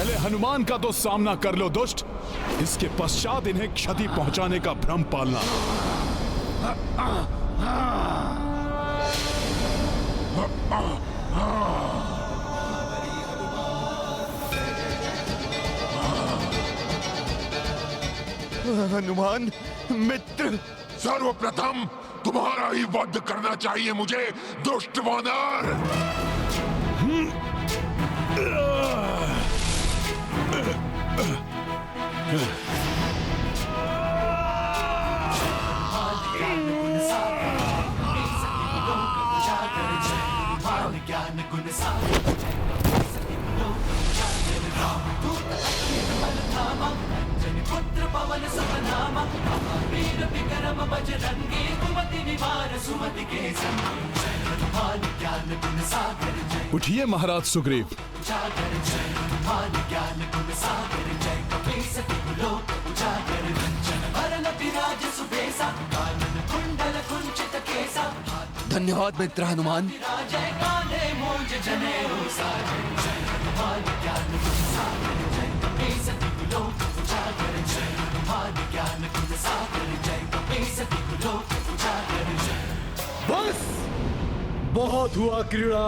पहले हनुमान का तो सामना कर लो दुष्ट, इसके पश्चात इन्हें क्षति पहुंचाने का भ्रम पालना। हनुमान मित्र, सर्वप्रथम तुम्हारा ही वध करना चाहिए मुझे, दुष्ट वानर। उठिए महाराज सुग्रीव। धन्यवाद मित्र हनुमान। बस बहुत हुआ क्रीड़ा।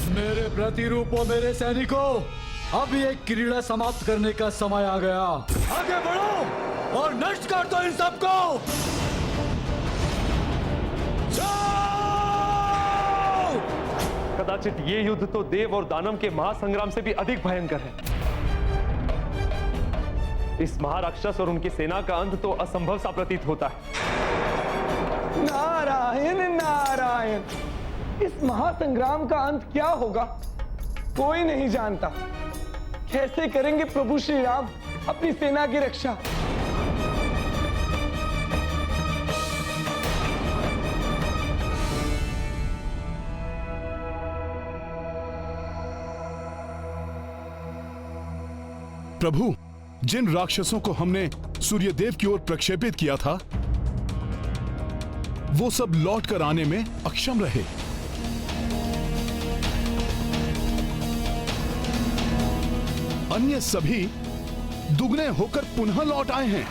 मेरे प्रतिरूपों, मेरे सैनिकों, अब ये क्रीड़ा समाप्त करने का समय आ गया। आगे बढ़ो और नष्ट कर दो इन सबको। कदाचित ये युद्ध तो देव और दानव के महासंग्राम से भी अधिक भयंकर है। इस महाराक्षस और उनकी सेना का अंत तो असंभव सा प्रतीत होता है। नारायण नारायण, इस महासंग्राम का अंत क्या होगा कोई नहीं जानता। कैसे करेंगे प्रभु श्री राम अपनी सेना की रक्षा? प्रभु, जिन राक्षसों को हमने सूर्यदेव की ओर प्रक्षेपित किया था, वो सब लौट कर आने में अक्षम रहे। अन्य सभी दुगने होकर पुनः लौट आए हैं।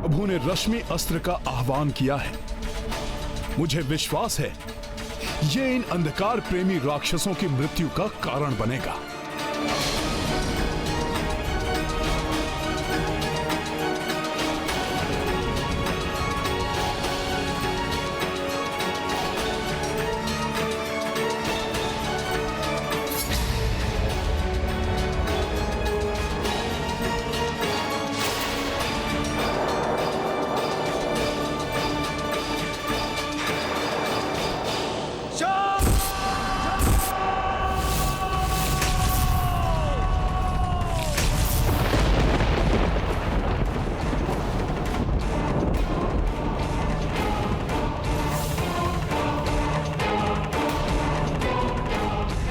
प्रभु ने रश्मि अस्त्र का आह्वान किया है। मुझे विश्वास है ये इन अंधकार प्रेमी राक्षसों की मृत्यु का कारण बनेगा।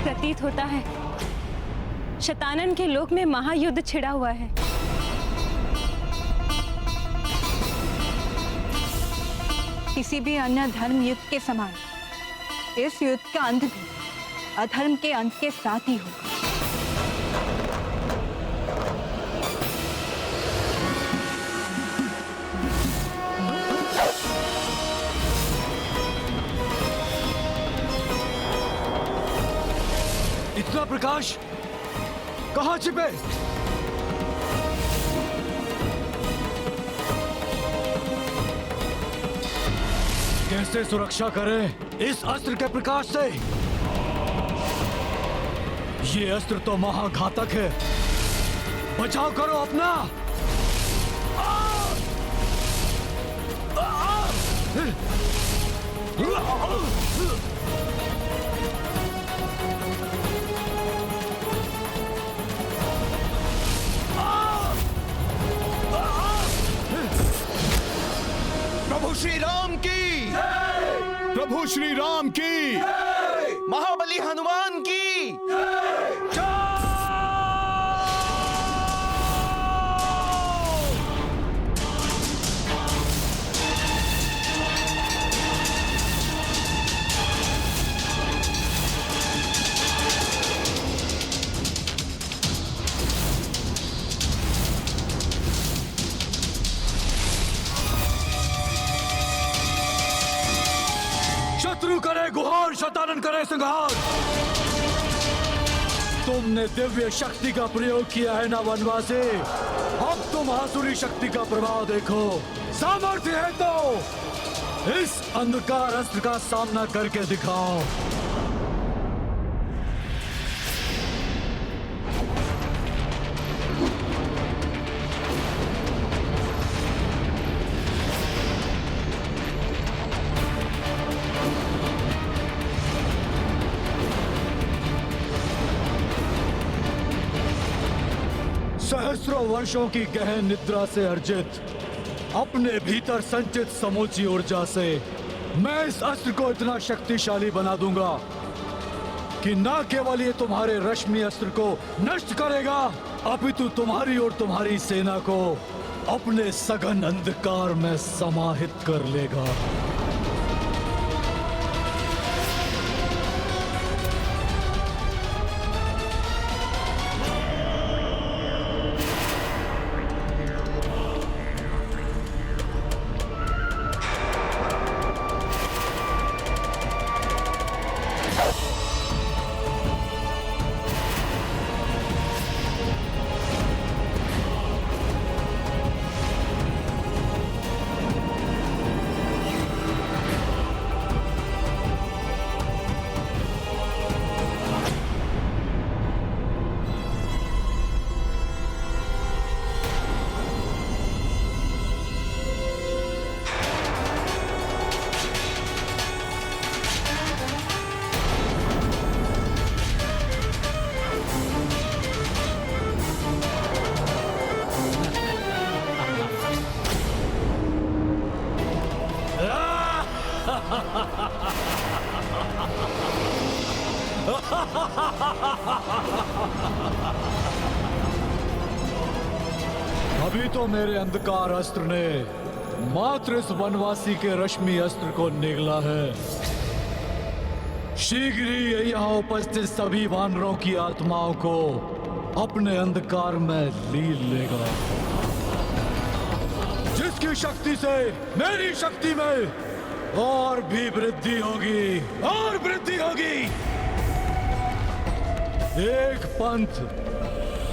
प्रतीत होता है शतानन के लोक में महायुद्ध छिड़ा हुआ है। किसी भी अन्य धर्म युद्ध के समान इस युद्ध का अंत भी अधर्म के अंत के साथ ही होगा। इतना प्रकाश कहां छिपे? कैसे सुरक्षा करें इस अस्त्र के प्रकाश से? ये अस्त्र तो महाघातक है। बचाव करो अपना। श्री राम की, प्रभु श्री राम की, महाबली हनुमान की। शत्रु करे गुहार, शैतान करे संहार। तुमने दिव्य शक्ति का प्रयोग किया है ना वनवासी, अब तुम आसुरी शक्ति का प्रभाव देखो। सामर्थ्य है तो इस अंधकार अस्त्र का सामना करके दिखाओ। सहस्रों वर्षों की गहन निद्रा से अर्जित अपने भीतर संचित समूची ऊर्जा से मैं इस अस्त्र को इतना शक्तिशाली बना दूंगा कि न केवल ये तुम्हारे रश्मि अस्त्र को नष्ट करेगा, अपितु तुम्हारी और तुम्हारी सेना को अपने सघन अंधकार में समाहित कर लेगा। अभी तो मेरे अंधकार अस्त्र ने मात्र इस वनवासी के रश्मि अस्त्र को निगला है। शीघ्र ही यहाँ उपस्थित सभी वानरों की आत्माओं को अपने अंधकार में लीन लेगा, जिसकी शक्ति से मेरी शक्ति में और भी वृद्धि होगी, और वृद्धि होगी। एक पंथ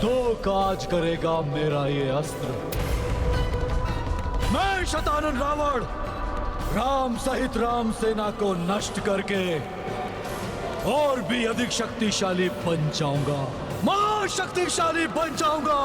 दो काज करेगा मेरा ये अस्त्र। मैं शतानन रावण राम सहित राम सेना को नष्ट करके और भी अधिक शक्तिशाली बन जाऊंगा, महाशक्तिशाली बन जाऊंगा।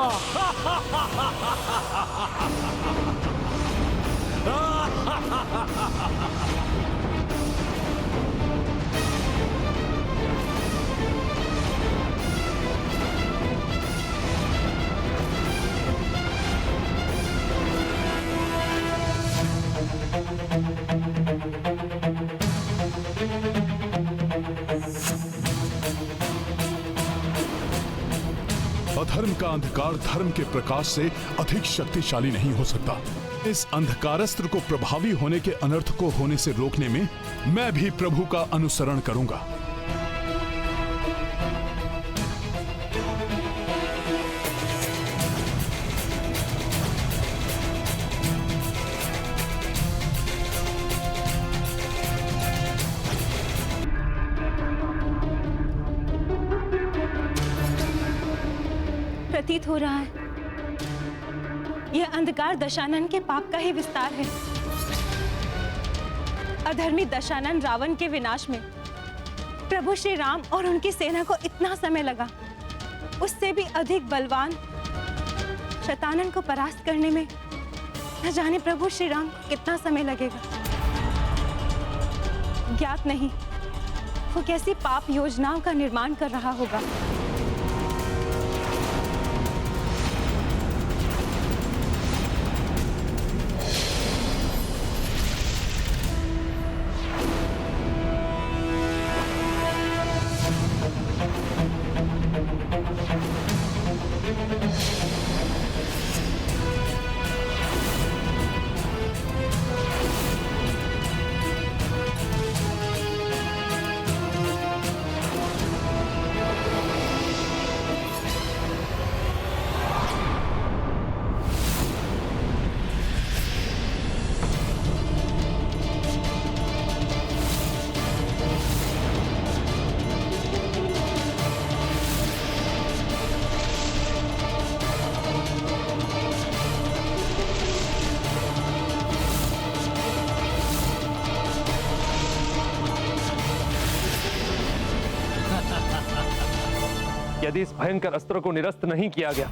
अधर्म का अंधकार धर्म के प्रकाश से अधिक शक्तिशाली नहीं हो सकता। इस अंधकारस्त्र को प्रभावी होने के अनर्थ को होने से रोकने में मैं भी प्रभु का अनुसरण करूंगा। प्रतीत हो रहा है यह अंधकार दशानन के पाप का ही विस्तार है। अधर्मी दशानन रावण के विनाश में प्रभु श्री राम और उनकी सेना को इतना समय लगा, उससे भी अधिक बलवान शतानन को परास्त करने में न जाने प्रभु श्री राम को कितना समय लगेगा। ज्ञात नहीं वो कैसी पाप योजनाओं का निर्माण कर रहा होगा। यदि इस भयंकर अस्त्र को निरस्त नहीं किया गया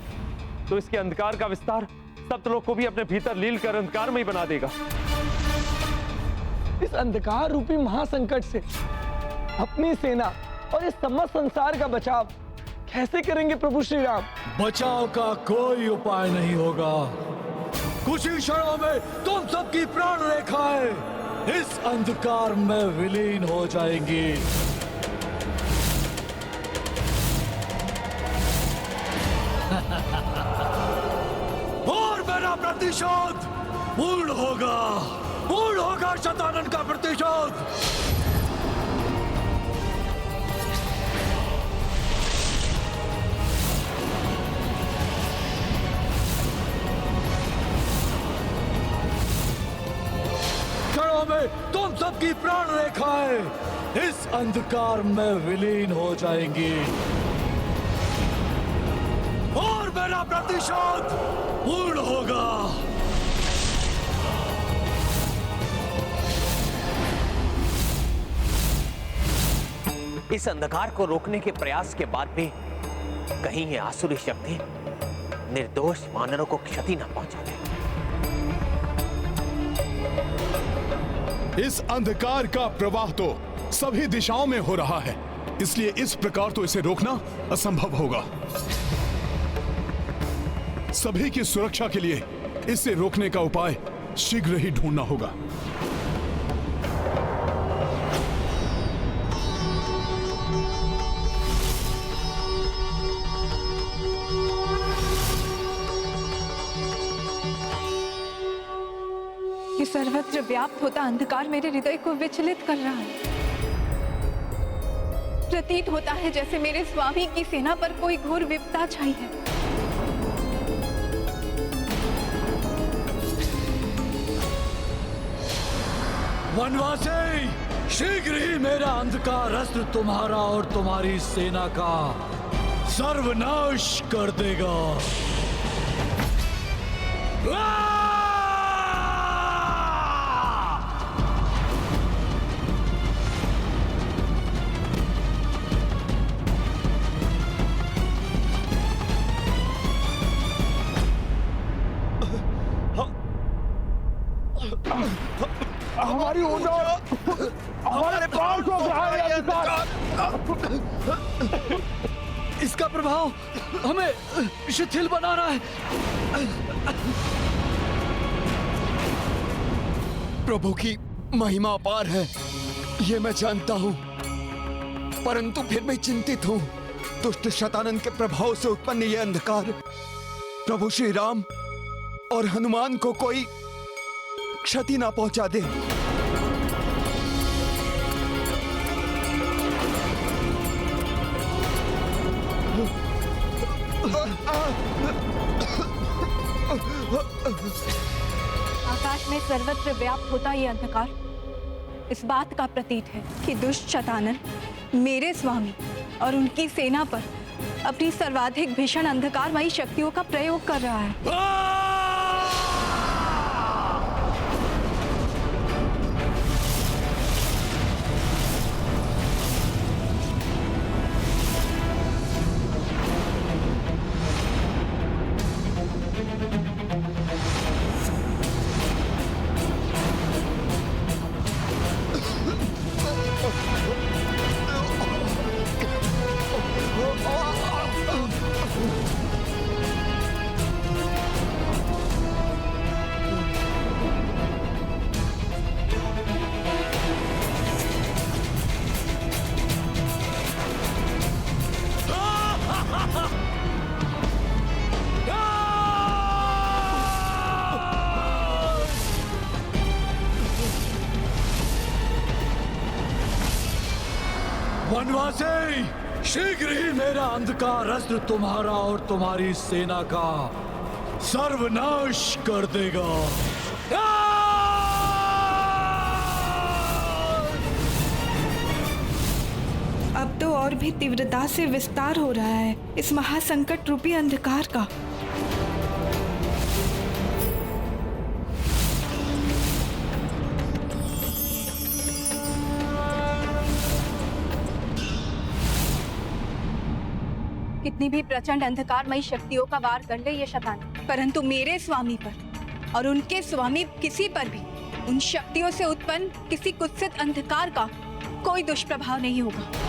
तो इसके अंधकार का विस्तार सप्तलोक को भी अपने भीतर लील कर अंधकार में ही बना देगा। इस अंधकार रूपी महासंकट से अपनी सेना और इस समस्त संसार का बचाव कैसे करेंगे प्रभु श्री राम? बचाव का कोई उपाय नहीं होगा। कुछ ही क्षणों में तुम सबकी प्राण रेखाएं इस अंधकार में विलीन हो जाएंगी। और मेरा प्रतिशोध पूर्ण होगा शतानन का प्रतिशोध। क्षणों में तुम सबकी प्राण रेखाएं इस अंधकार में विलीन हो जाएंगी और मेरा प्रतिशोध पूर्ण होगा। इस अंधकार को रोकने के प्रयास के बाद भी कहीं ये आसुरी शक्ति निर्दोष वानरों को क्षति न पहुंचा दे। इस अंधकार का प्रवाह तो सभी दिशाओं में हो रहा है, इसलिए इस प्रकार तो इसे रोकना असंभव होगा। सभी की सुरक्षा के लिए इसे रोकने का उपाय शीघ्र ही ढूंढना होगा। ये सर्वत्र व्याप्त होता अंधकार मेरे हृदय को विचलित कर रहा है। प्रतीत होता है जैसे मेरे स्वामी की सेना पर कोई घोर विपदा छाई है। वनवासी, शीघ्र ही मेरा अंधकार अस्त्र तुम्हारा और तुम्हारी सेना का सर्वनाश कर देगा। हमारी ऊर्जा हमारे प्राण को इसका प्रभाव हमें शिथिल बना रहा है। प्रभु की महिमा अपार है, ये मैं जानता हूँ, परंतु फिर भी चिंतित हूँ। दुष्ट शतानन के प्रभाव से उत्पन्न ये अंधकार प्रभु श्री राम और हनुमान को कोई क्षति ना पहुंचा दे। आकाश में सर्वत्र व्याप्त होता ये अंधकार इस बात का प्रतीत है कि दुष्ट शतानन मेरे स्वामी और उनकी सेना पर अपनी सर्वाधिक भीषण अंधकारमयी शक्तियों का प्रयोग कर रहा है। वनवासी, शीघ्र ही मेरा अंधकार अस्त्र तुम्हारा और तुम्हारी सेना का सर्वनाश कर देगा। अब तो और भी तीव्रता से विस्तार हो रहा है इस महासंकट रूपी अंधकार का। कितनी भी प्रचंड अंधकारमयी शक्तियों का वार कर ले ये शैतान, परंतु मेरे स्वामी पर और उनके स्वामी किसी पर भी उन शक्तियों से उत्पन्न किसी कुत्सित अंधकार का कोई दुष्प्रभाव नहीं होगा।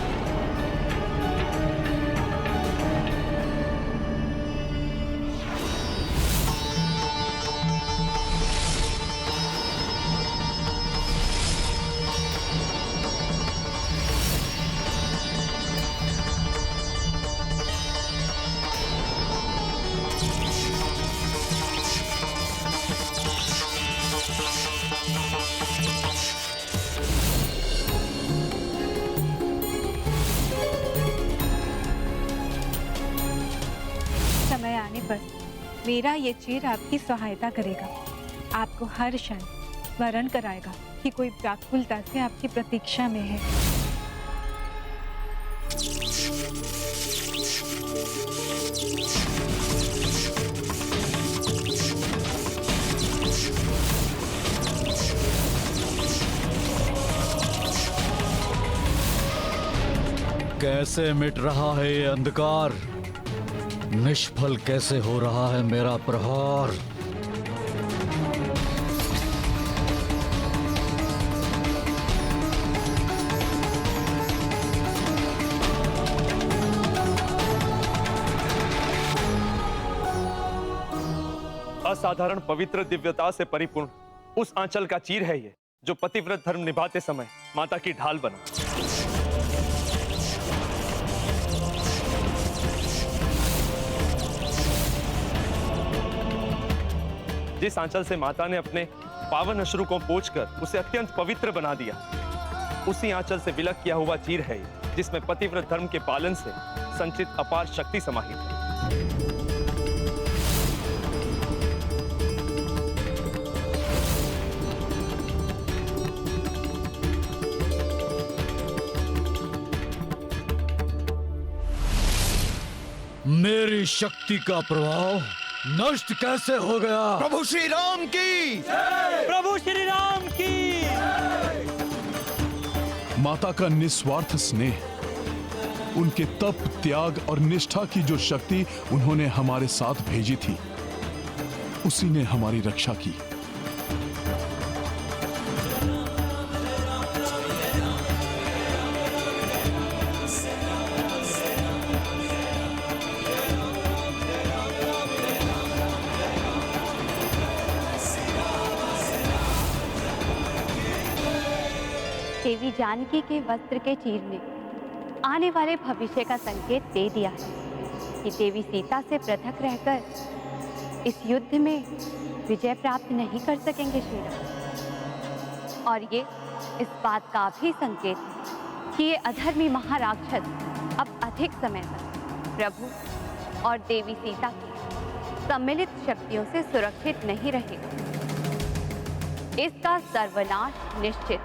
समय आने पर मेरा ये चीर आपकी सहायता करेगा, आपको हर क्षण स्मरण कराएगा कि कोई व्याकुलता से आपकी प्रतीक्षा में है। कैसे मिट रहा है ये अंधकार, निष्फल कैसे हो रहा है मेरा प्रहार। असाधारण पवित्र दिव्यता से परिपूर्ण उस आंचल का चीर है ये, जो पतिव्रत धर्म निभाते समय माता की ढाल बना। जिस आंचल से माता ने अपने पावन अश्रु को पोंछकर उसे अत्यंत पवित्र बना दिया, उसी आंचल से विलक किया हुआ चीर है ये, जिसमें पतिव्रत धर्म के पालन से संचित अपार शक्ति समाहित है। मेरी शक्ति का प्रभाव नष्ट कैसे हो गया? प्रभु श्री राम की, प्रभु श्री राम की। माता का निस्वार्थ स्नेह, उनके तप, त्याग और निष्ठा की जो शक्ति उन्होंने हमारे साथ भेजी थी, उसी ने हमारी रक्षा की। देवी जानकी के वस्त्र के चीर ने आने वाले भविष्य का संकेत दे दिया है कि देवी सीता से पृथक रहकर इस युद्ध में विजय प्राप्त नहीं कर सकेंगे श्री राम। और ये इस बात का भी संकेत है कि ये अधर्मी महाराक्षस अब अधिक समय तक प्रभु और देवी सीता की सम्मिलित शक्तियों से सुरक्षित नहीं रहेगा। इसका सर्वनाश निश्चित।